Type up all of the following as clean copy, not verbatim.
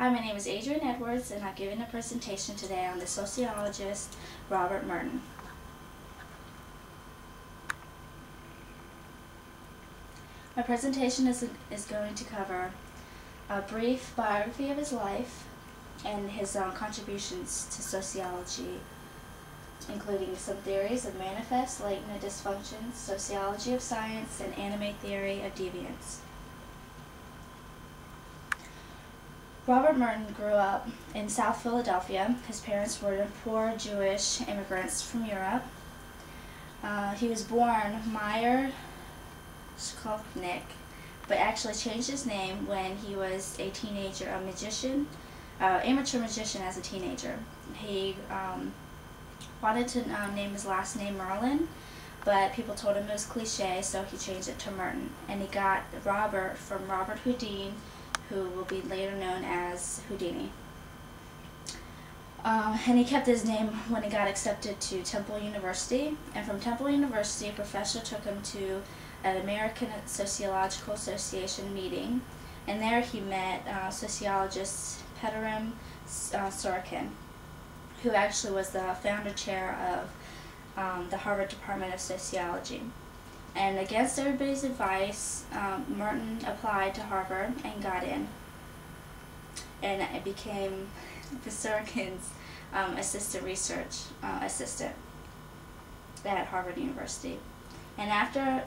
Hi, my name is Adrienne Edwards, and I'm giving a presentation today on the sociologist Robert Merton. My presentation is going to cover a brief biography of his life and his contributions to sociology, including some theories of manifest, latent, and dysfunctions, sociology of science, and anime theory of deviance. Robert Merton grew up in South Philadelphia. His parents were poor Jewish immigrants from Europe. He was born Meyer Skolnick, but actually changed his name when he was a teenager, amateur magician as a teenager. He wanted to name his last name Merlin, but people told him it was cliche, so he changed it to Merton. And he got Robert from Robert Houdin, who will be later known as Houdini. And he kept his name when he got accepted to Temple University. And from Temple University, a professor took him to an American Sociological Association meeting. And there he met sociologist Petram Surokin, who actually was the founder chair of the Harvard Department of Sociology. And against everybody's advice, Merton applied to Harvard and got in. And it became Surokin's assistant research assistant at Harvard University. And after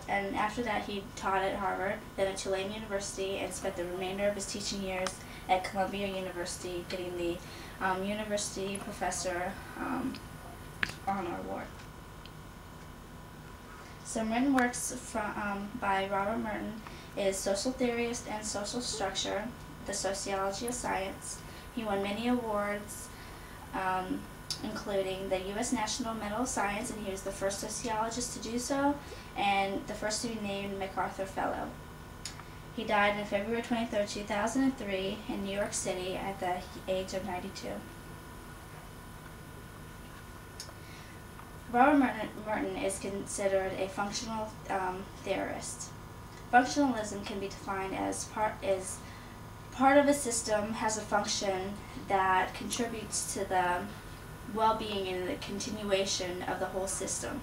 that, he taught at Harvard, then at Tulane University, and spent the remainder of his teaching years at Columbia University, getting the University Professor Honor Award. Some written works by Robert Merton is Social Theorist and Social Structure, The Sociology of Science. He won many awards, including the U.S. National Medal of Science, and he was the first sociologist to do so, and the first to be named MacArthur Fellow. He died on February 23, 2003 in New York City at the age of 92. Robert Merton is considered a functional theorist. Functionalism can be defined as part of a system has a function that contributes to the well-being and the continuation of the whole system.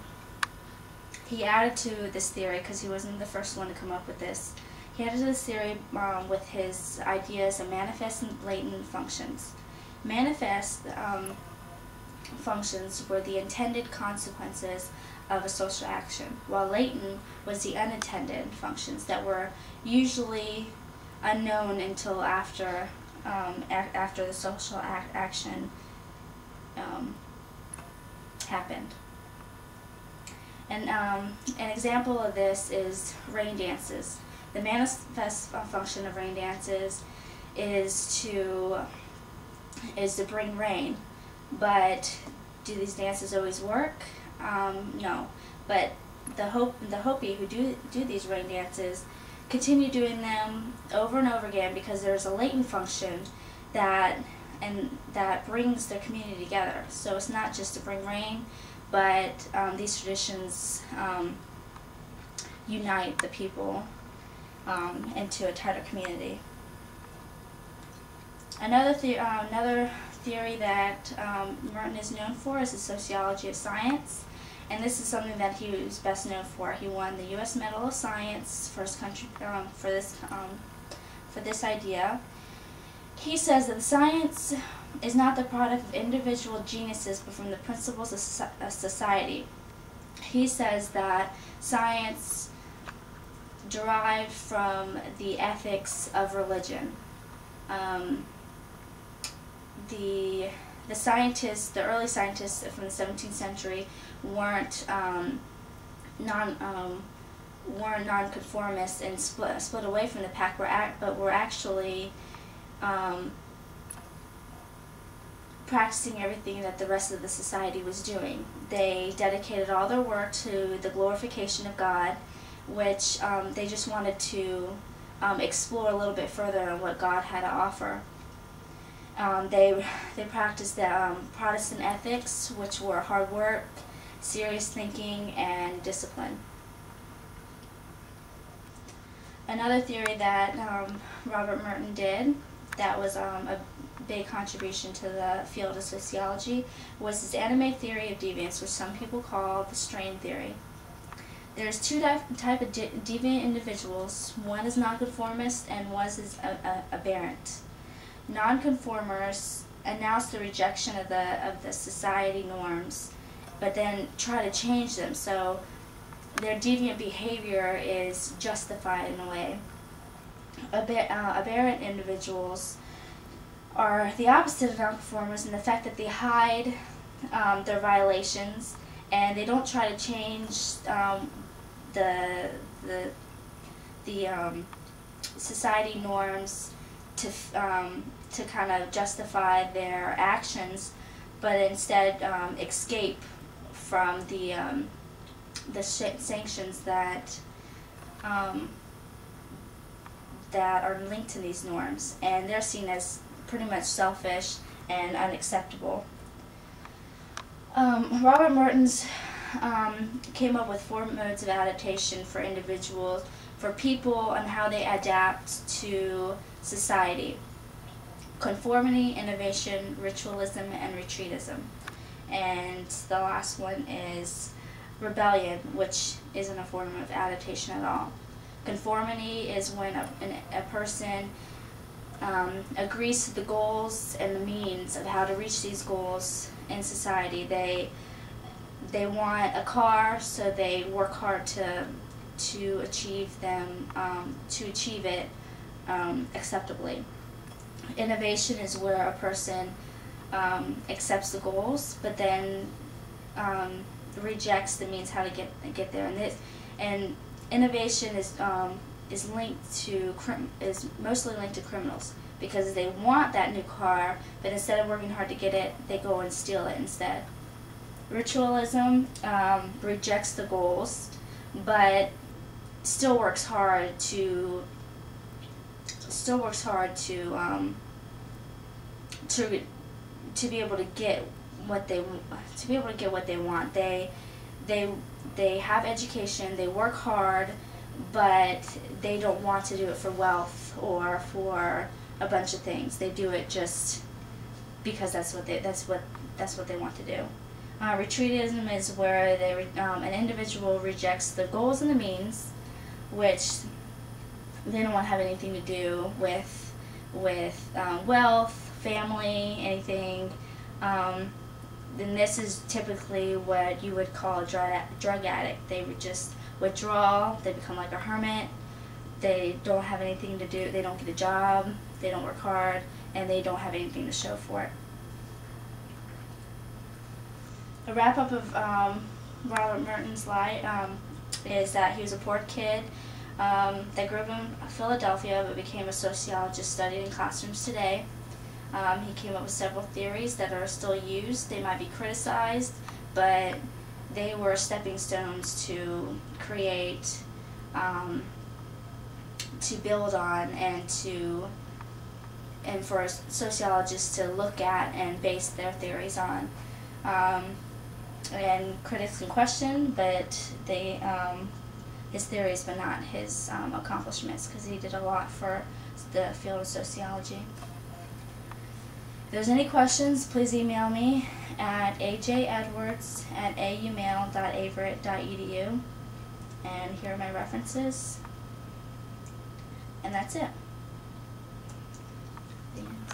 He added to this theory, because he wasn't the first one to come up with this, he added to this theory with his ideas of manifest and latent functions. Manifest functions were the intended consequences of a social action, while latent was the unintended functions that were usually unknown until after the social action happened. And an example of this is rain dances. The manifest function of rain dances is to bring rain. But do these dances always work? No. But the Hopi who do these rain dances continue doing them over and over again, because there's a latent function that brings their community together. So it's not just to bring rain, but these traditions unite the people into a tighter community. Another theory that Merton is known for is the sociology of science, and this is something that he was best known for. He won the U.S. Medal of Science, first country for this idea. He says that science is not the product of individual geniuses, but from the principles of society. He says that science derived from the ethics of religion. The early scientists from the 17th century weren't nonconformists and split away from the pack, but were actually practicing everything that the rest of the society was doing. They dedicated all their work to the glorification of God, which they just wanted to explore a little bit further on what God had to offer. They practiced the Protestant ethics, which were hard work, serious thinking, and discipline. Another theory that Robert Merton did that was big contribution to the field of sociology was his anime theory of deviance, which some people call the strain theory. There's two types of deviant individuals. One is nonconformist and one is aberrant. Nonconformers announce the rejection of the society norms, but then try to change them, so their deviant behavior is justified in a way. Aberrant individuals are the opposite of nonconformers in the fact that they hide their violations, and they don't try to change the society norms to kind of justify their actions, but instead escape from the sanctions that that are linked to these norms, and they're seen as pretty much selfish and unacceptable. Robert Mertens came up with 4 modes of adaptation for individuals, for people, and how they adapt to society: conformity, innovation, ritualism, and retreatism. And the last one is rebellion, which isn't a form of adaptation at all. Conformity is when a person agrees to the goals and the means of how to reach these goals in society. They want a car, so they work hard to achieve them, to achieve it acceptably. Innovation is where a person accepts the goals, but then rejects the means how to get there. And innovation is mostly linked to criminals, because they want that new car, but instead of working hard to get it, they go and steal it instead. Ritualism rejects the goals, but still works hard to be able to get what they want. They have education, they work hard, but they don't want to do it for wealth or for a bunch of things. They do it just because that's what they want to do. Retreatism is where an individual rejects the goals and the means, which they don't want to have anything to do with wealth, family, anything. Then this is typically what you would call a drug addict. They would just withdraw, they become like a hermit, they don't have anything to do, they don't get a job, they don't work hard, and they don't have anything to show for it. A wrap-up of Robert Merton's life is that he was a poor kid that grew up in Philadelphia but became a sociologist studied in classrooms today. He came up with several theories that are still used. They might be criticized, but they were stepping stones to create, to build on, and for sociologists to look at and base their theories on. And critics can question, but his theories, but not his accomplishments, because he did a lot for the field of sociology. If there's any questions, please email me at ajedwards@aumail.averitt.edu, and here are my references, and that's it. The end.